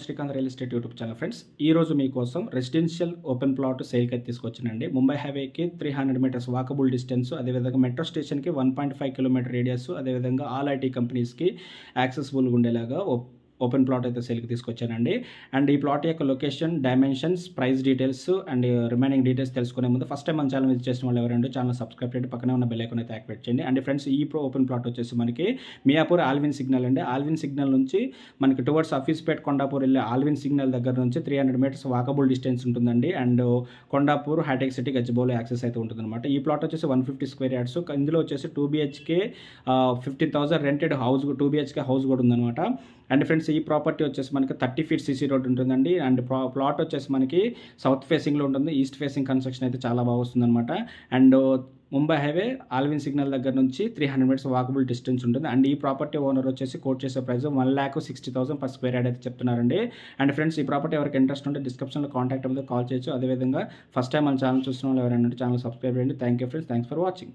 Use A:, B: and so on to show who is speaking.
A: Srikanth real estate YouTube channel friends, ఈ రోజు మీకోసం రెసిడెన్షియల్ ఓపెన్ ప్లాట్ సేల్కి అయితే తీసుకొచ్చానండి. ముంబై హైవేకి 300 మీటర్స్ వాకబుల్ డిస్టెన్స్, అదేవిధంగా మెట్రో స్టేషన్కి 1.5 కిలోమీటర్ రేడియస్, అదేవిధంగా ఆల్ ఐటీ కంపెనీస్కి యాక్సెసిబుల్గా ఉండేలాగా ఓపెన్ ప్లాట్ అయితే సేల్కి తీసుకొచ్చానండి. అండ్ ఈ ప్లాట్ యొక్క location, dimensions, price details and remaining details తెలుసుకునే ముందు ఫస్ట్ టైం మన ఛానల్ విజిట్ చేసిన వాళ్ళు ఎవరంటే ఛానల్ సబ్స్క్రైబ్ చేయండి, పక్కనే ఉన్న బెల్ ఐకాన్ అయితే యాక్టివేట్ చేయండి. అండ్ ఫ్రెండ్స్, ఈ ఓపెన్ ప్లాట్ వచ్చేసి మనకి మియాపూర్ ఆల్విన్ సిగ్నల్ అండి. ఆల్విన్ సిగ్నల్ నుంచి మనకి టువర్డ్స్ అఫీస్పేట్ కొండాపూర్ వెళ్ళే ఆల్విన్ సిగ్నల్ దగ్గర నుంచి 300 మీటర్స్ వాకబుల్ డిస్టెన్స్ ఉంటుందండి. అండ్ కొండాపూర్, హైటెక్ సిటీ, గచ్చిబౌలి యాక్సెస్ అయితే ఉంటుందన్నమాట. ఈ ప్లాట్ వచ్చేసి 150 స్క్వేర్ యార్డ్స్. ఇందులో వచ్చేసి 2 BHK 15,000 rented house, 2 BHK house కూడా ఉందన్నమాట. అండ్ ఫ్రెండ్స్, ఈ ప్రాపర్టీ వచ్చేసి మనకి 30 ఫీట్ CC రోడ్ ఉంటుందండి. అండ్ ప్లాట్ వచ్చేసి మనకి సౌత్ ఫేసింగ్లో ఉంటుంది. ఈస్ట్ ఫేసింగ్ కన్స్ట్రక్షన్ అయితే చాలా బాగా వస్తుందన్నమాట. And Mumbai highway Allwyn signal దగ్గర నుంచి 300 మీటర్స్ వాకబుల్ డిస్టెన్స్ ఉంటుంది. అండ్ ఈ ప్రాపర్టీ ఓనర్ వచ్చేసి కోట్ చేసే ప్రైస్ 1,60,000 per స్క్వేర్ యార్డ్ అయితే చెప్తున్నారండి. అండ్ ఫ్రెండ్స్, ఈ ప్రాపర్టీ ఎవరికి ఇంట్రెస్ట్ ఉంటే డిస్క్రిప్షన్లో కాంటాక్ట్ మీద కాల్ చేయొచ్చు. అదేవిధంగా ఫస్ట్ టైం మన ఛానల్ చూసిన వాళ్ళు ఎవరైనా ఛానల్ సబ్స్క్రైబ్ చేయండి. Thank you friends, thanks for watching.